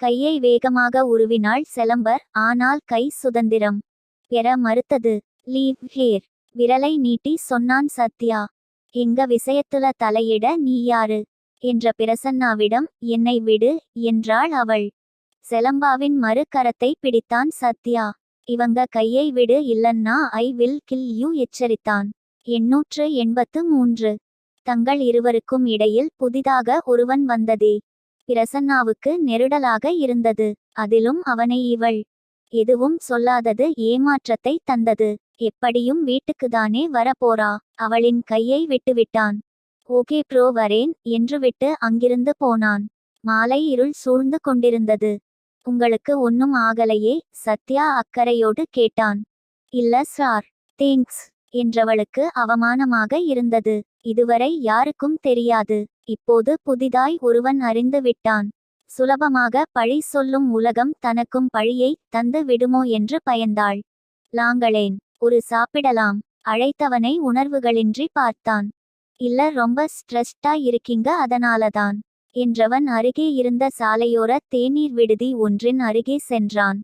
கையை வேகமாக உருவினாள் செலம்பர். ஆனால் கை சுதந்திரம் பெற மறுத்தது. Leave hair. விரலை நீட்டி சொன்னான் சத்யா. எங்க விஷயத்துல தலையிட நீ யாரு என்ற பிரசன்னாவிடம். என்னை விடு என்றாள் அவள். செலம்பாவின் மறு கரத்தை பிடித்தான் சத்யா. இவங்க கையை விடு இல்லன்னா ஐ வில் கில் யூ எச்சரித்தான். 883. தங்கள் இருவருக்கும் இடையில் புதிதாக ஒருவன் வந்ததே பிரசன்னாவுக்கு நெருடலாக இருந்தது. அதிலும் அவனை இவள் எதுவும் சொல்லாதது ஏமாற்றத்தை தந்தது. எப்படியும் வீட்டுக்குதானே வரப்போறா. அவளின் கையை விட்டுவிட்டான். ஓகே ப்ரோ வரேன் என்று விட்டு அங்கிருந்து போனான். மாலை இருள் சூழ்ந்து கொண்டிருந்தது. உங்களுக்கு ஒன்னும் ஆகலையே சத்யா அக்கறையோடு கேட்டான். இல்ல சார் தேங்க்ஸ் என்றவளுக்கு அவமானமாக இருந்தது. இதுவரை யாருக்கும் தெரியாது. இப்போது புதிதாய் ஒருவன் அறிந்து விட்டான். சுலபமாக பழி சொல்லும் உலகம் தனக்கும் பழியை தந்து விடுமோ என்று பயந்தாள். லாங்களேன் ஒரு சாப்பிடலாம் அழைத்தவனை உணர்வுகளின்றி பார்த்தான். இல்ல ரொம்ப ஸ்ட்ரெஸ்டா இருக்கீங்க அதனாலதான் என்றவன் அருகே இருந்த சாலையோர தேநீர் விடுதி ஒன்றின் அருகே சென்றான்.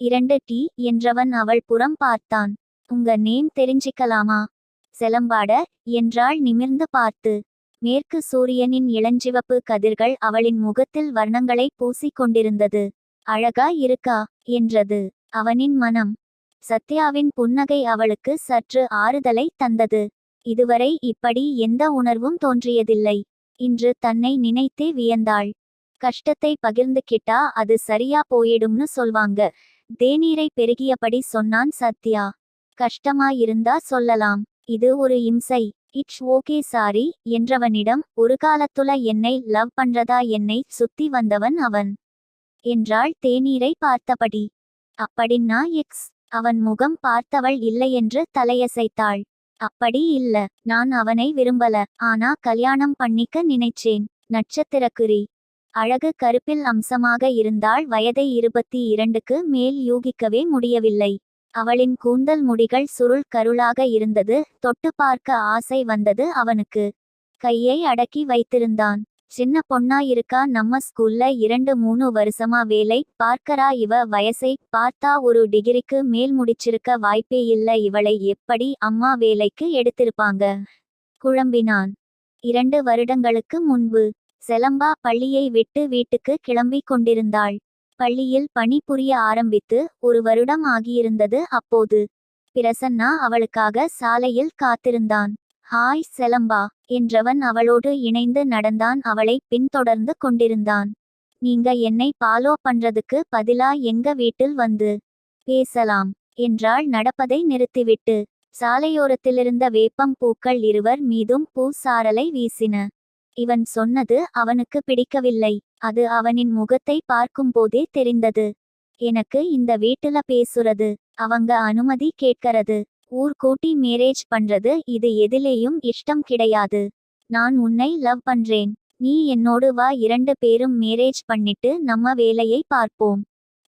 2 டீ என்றவன் அவள் புறம் பார்த்தான். உங்க நேம் தெரிஞ்சிக்கலாமா செலம்பாட என்றாள் நிமிர்ந்து பார்த்து. மேற்கு சூரியனின் இளஞ்சிவப்பு கதிர்கள் அவளின் முகத்தில் வர்ணங்களை பூசிக் கொண்டிருந்தது. அழகா இருக்கா என்றது அவனின் மனம். சத்யாவின் புன்னகை அவளுக்கு சற்று ஆறுதலை தந்தது. இதுவரை இப்படி எந்த உணர்வும் தோன்றியதில்லை. இன்று தன்னை நினைத்தே வியந்தாள். கஷ்டத்தை பகிர்ந்துக்கிட்டா அது சரியா போயிடும்னு சொல்வாங்க. தேநீரை பெருகியபடி சொன்னான் சத்யா. கஷ்டமாயிருந்தா சொல்லலாம். இது ஒரு இம்சை. இட்ஸ் ஓகே சாரி என்றவனிடம். ஒரு காலத்துல என்னை லவ் பண்றதா என்னை சுத்தி வந்தவன் அவன் என்றாள் தேநீரை பார்த்தபடி. அப்படின்னா எக்ஸ் அவன் முகம் பார்த்தவள் இல்லையென்று தலையசைத்தாள். அப்படி இல்ல நான் அவனை விரும்பல. ஆனா கல்யாணம் பண்ணிக்க நினைச்சேன். நட்சத்திரக்குறி. அழகு கருப்பில் அம்சமாக இருந்தாள். வயதை 22க்கு மேல் யூகிக்கவே முடியவில்லை. அவளின் கூந்தல் முடிகள் சுருள் கருளாக இருந்தது. தொட்டு பார்க்க ஆசை வந்தது அவனுக்கு. கையை அடக்கி வைத்திருந்தான். சின்ன பொண்ணா இருக்கா. நம்ம ஸ்கூல்ல 2-3 வருஷமா வேலை பார்க்கறா. இவ வயசை பார்த்தா ஒரு டிகிரிக்கு மேல் முடிச்சிருக்க வாய்ப்பே இல்ல. இவளை எப்படி அம்மா வேலைக்கு எடுத்திருப்பாங்க குழம்பினான். 2 வருடங்களுக்கு முன்பு செலம்பா பள்ளியை விட்டு வீட்டுக்கு கிளம்பிக் கொண்டிருந்தாள். பள்ளியில் பணிபுரிய ஆரம்பித்து 1 வருடம் ஆகியிருந்தது அப்போது. பிரசன்னா அவளுக்காக சாலையில் காத்திருந்தான். ஹாய் செலம்பா என்றவன் அவளோடு இணைந்து நடந்தான். அவளை பின்தொடர்ந்து கொண்டிருந்தான். நீங்க என்னை ஃபாலோ பண்றதுக்கு பதிலா எங்க வீட்டில் வந்து பேசலாம் என்றாள் நடப்பதை நிறுத்திவிட்டு. சாலையோரத்திலிருந்த வேப்பம் பூக்கள் இருவர் மீதும் பூ சாரலை வீசின. இவன் சொன்னது அவனுக்கு பிடிக்கவில்லை. அது அவனின் முகத்தை பார்க்கும்போதே தெரிந்தது. எனக்கு இந்த வீட்டுல பேசுறது அவங்க அனுமதி கேட்கறது ஊர் கூட்டி மேரேஜ் பண்றது இது எதிலேயும் இஷ்டம் கிடையாது. நான் உன்னை லவ் பண்றேன். நீ என்னோடு வா. 2 பேரும் மேரேஜ் பண்ணிட்டு நம்ம வேலையை பார்ப்போம்.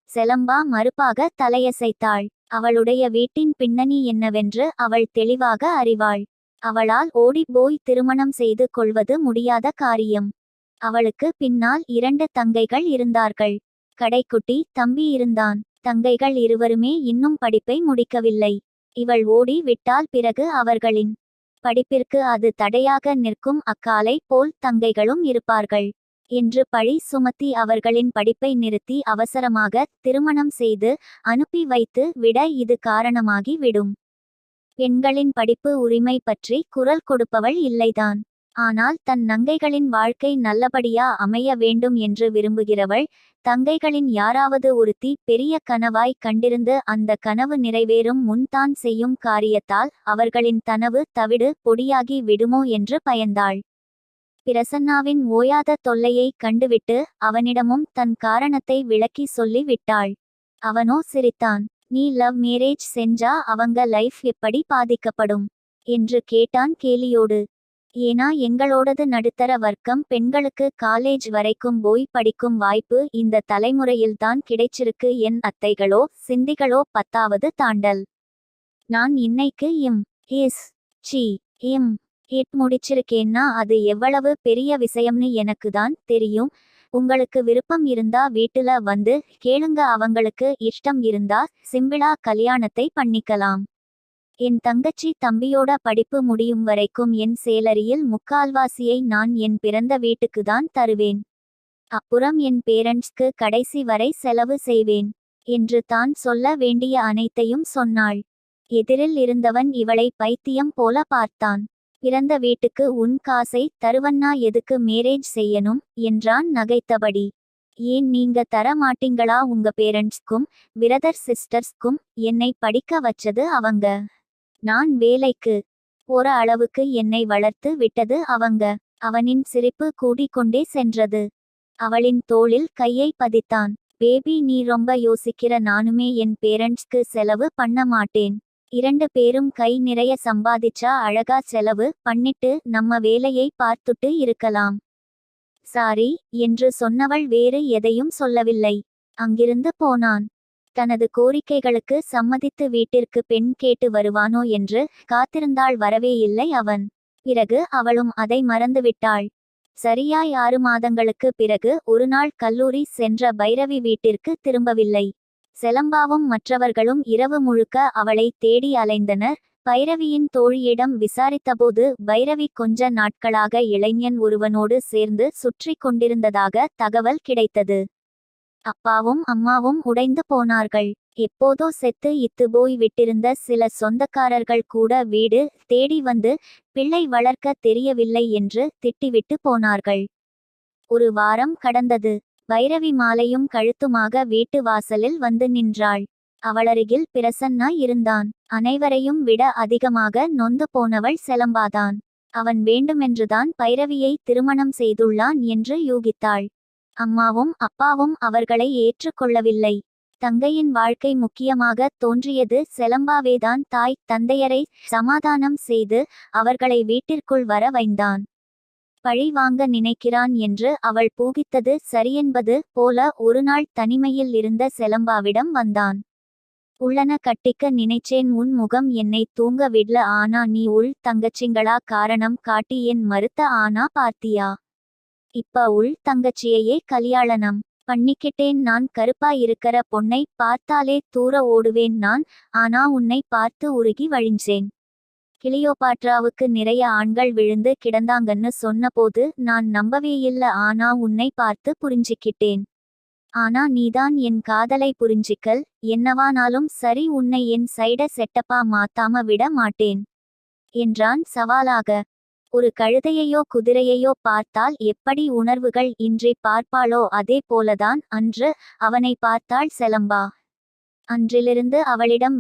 செலம்பா மறுப்பாக தலையசைத்தாள். அவளுடைய வீட்டின் பின்னணி என்னவென்று அவள் தெளிவாக அறிவாள். அவளால் ஓடிப்போய் திருமணம் செய்து கொள்வது முடியாத காரியம். அவளுக்கு பின்னால் 2 தங்கைகள் இருந்தார்கள். கடைக்குட்டி தம்பி இருந்தான். தங்கைகள் இருவருமே இன்னும் படிப்பை முடிக்கவில்லை. இவள் ஓடி விட்டால் பிறகு அவர்களின் படிப்பிற்கு அது தடையாக நிற்கும். அக்காலை போல் தங்கைகளும் இருப்பார்கள் என்று பழி சுமத்தி அவர்களின் படிப்பை நிறுத்தி அவசரமாக திருமணம் செய்து அனுப்பி வைத்து விட இது காரணமாகி விடும். பெண்களின் படிப்பு உரிமை பற்றி குரல் கொடுப்பவள் இல்லைதான். ஆனால் தன் நங்கைகளின் வாழ்க்கை நல்லபடியா அமைய வேண்டும் என்று விரும்புகிறவள். தங்கைகளின் யாராவது ஒருத்தி பெரிய கனவாய் கண்டிருந்து அந்த கனவு நிறைவேறும் முன் தான் செய்யும் காரியத்தால் அவர்களின் கனவு தவிடு பொடியாகி விடுமோ என்று பயந்தாள். பிரசன்னாவின் ஓயாத தொல்லையை கண்டுவிட்டு அவனிடமும் தன் காரணத்தை விளக்கி சொல்லி விட்டாள். அவனோ சிரித்தான். நீ லவ் மேரேஜ் செஞ்சா அவங்க லைஃப் எப்படி பாதிக்கப்படும் என்று கேட்டான் கேலியோடு. ஏனா எங்களோடது நடுத்தர வர்க்கம். பெண்களுக்கு காலேஜ் வரைக்கும் போய் படிக்கும் வாய்ப்பு இந்த தலைமுறையில்தான் கிடைச்சிருக்கு. என் அத்தைகளோ சிந்திகளோ 10வது தாண்டல். நான் இன்னைக்கு எம்.எஸ்.சி. முடிச்சிருக்கேன்னா அது எவ்வளவு பெரிய விஷயம்னு எனக்குதான் தெரியும். உங்களுக்கு விருப்பம் இருந்தா வீட்டுல வந்து கேளுங்க, அவங்களுக்கு இஷ்டம் இருந்தா சிம்பிளா கல்யாணத்தை பண்ணிக்கலாம். என் தங்கச்சி தம்பியோட படிப்பு முடியும் வரைக்கும் என் சேலரியில் முக்கால்வாசியை நான் என் பிறந்த வீட்டுக்கு தான் தருவேன். அப்புறம் என் பேரண்ட்ஸ்க்கு கடைசி வரை செலவு செய்வேன் என்று தான் சொல்ல வேண்டிய அனைத்தையும் சொன்னாள். எதிரில் இருந்தவன் இவளை பைத்தியம் போல பார்த்தான். பிறந்த வீட்டுக்கு உன் காசை தருவன்னா எதுக்கு மேரேஜ் செய்யணும் என்றான் நகைத்தபடி. ஏன் நீங்க தர மாட்டீங்களா? உங்க பேரண்ட்ஸ்க்கும் பிரதர் சிஸ்டர்ஸ்க்கும் என்னை படிக்க வச்சது அவங்க. நான் வேலைக்கு போற அளவுக்கு என்னை வளர்த்து விட்டது அவங்க. அவனின் சிரிப்பு கூடிக்கொண்டே சென்றது. அவளின் தோளில் கையை பதித்தான். பேபி, நீ ரொம்ப யோசிக்கிற. நானுமே என் பேரண்ட்ஸ்க்கு செலவு பண்ண மாட்டேன். 2 பேரும் கை நிறைய சம்பாதிச்சா அழகா செலவு பண்ணிட்டு நம்ம வேலையை பார்த்துட்டு இருக்கலாம். சாரி என்று சொன்னவள் வேறு எதையும் சொல்லவில்லை. அங்கிருந்து போனான். தனது கோரிக்கைகளுக்கு சம்மதித்து வீட்டிற்கு பெண் கேட்டு வருவானோ என்று காத்திருந்தாள். வரவே இல்லை அவன். பிறகு அவளும் அதை மறந்துவிட்டாள். சரியாய் 6 மாதங்களுக்கு பிறகு ஒருநாள் கல்லூரி சென்ற பைரவி வீட்டிற்கு திரும்பவில்லை. செலம்பாவும் மற்றவர்களும் இரவு முழுக்க அவளை தேடி அலைந்தனர். பைரவியின் தோழியிடம் விசாரித்தபோது பைரவி கொஞ்ச நாட்களாக இளைஞன் ஒருவனோடு சேர்ந்து சுற்றி கொண்டிருந்ததாக தகவல் கிடைத்தது. அப்பாவும் அம்மாவும் உடைந்து போனார்கள். எப்போதோ செத்து இத்து போய் விட்டிருந்த சில சொந்தக்காரர்கள் கூட வீடு தேடி வந்து பிள்ளை வளர்க்க தெரியவில்லை என்று திட்டிவிட்டு போனார்கள். 1 வாரம் கடந்தது. பைரவி மாலையும் கழுத்துமாக வீட்டு வாசலில் வந்து நின்றாள். அவளருகில் பிரசன்னா இருந்தான். அனைவரையும் விட அதிகமாக நொந்து போனவள் செலம்பாதான். அவன் வேண்டுமென்றுதான் பைரவியை திருமணம் செய்துள்ளான் என்று யூகித்தாள். அம்மாவும் அப்பாவும் அவர்களை ஏற்றுக்கொள்ளவில்லை. தங்கையின் வாழ்க்கை முக்கியமாக தோன்றியது செலம்பாவேதான். தாய் தந்தையரை சமாதானம் செய்து அவர்களை வீட்டிற்குள் வர வைந்தான். பழி வாங்க நினைக்கிறான் என்று அவள் பூகித்தது சரியென்பது போல ஒருநாள் தனிமையில் இருந்த செலம்பாவிடம் வந்தான். உள்ளன கட்டிக்க நினைச்சேன், உன் முகம் என்னை தூங்க விடல. ஆனா நீ உள் தங்கச்சிங்களா காரணம் காட்டி என் மறுத்த ஆனா பார்த்தியா? இப்ப உள் தங்கச்சியையே கல்யாணம் பண்ணிக்கிட்டேன். நான் கருப்பா இருக்கிற பொண்ணை பார்த்தாலே தூர ஓடுவேன் நான். ஆனா உன்னை பார்த்து உருகி வழிஞ்சேன். கிளியோபாட்ராவுக்கு நிறைய ஆண்கள் விழுந்து கிடந்தாங்கன்னு சொன்னபோது நான் நம்பவேயில்ல. ஆனா உன்னை பார்த்து புரிஞ்சிக்கிட்டேன். ஆனா நீதான் என் காதலை புரிஞ்சிக்கல். என்னவானாலும் சரி, உன்னை என் சைட செட்டப்பா மாத்தாம விட மாட்டேன் என்றான் சவாலாக. ஒரு கழுதையையோ குதிரையையோ பார்த்தால் எப்படி உணர்வுகள் இன்றி பார்ப்பாளோ அதே போலதான் அன்று அவனை பார்த்தாள் செலம்பா. அன்றிலிருந்து அவளிடம்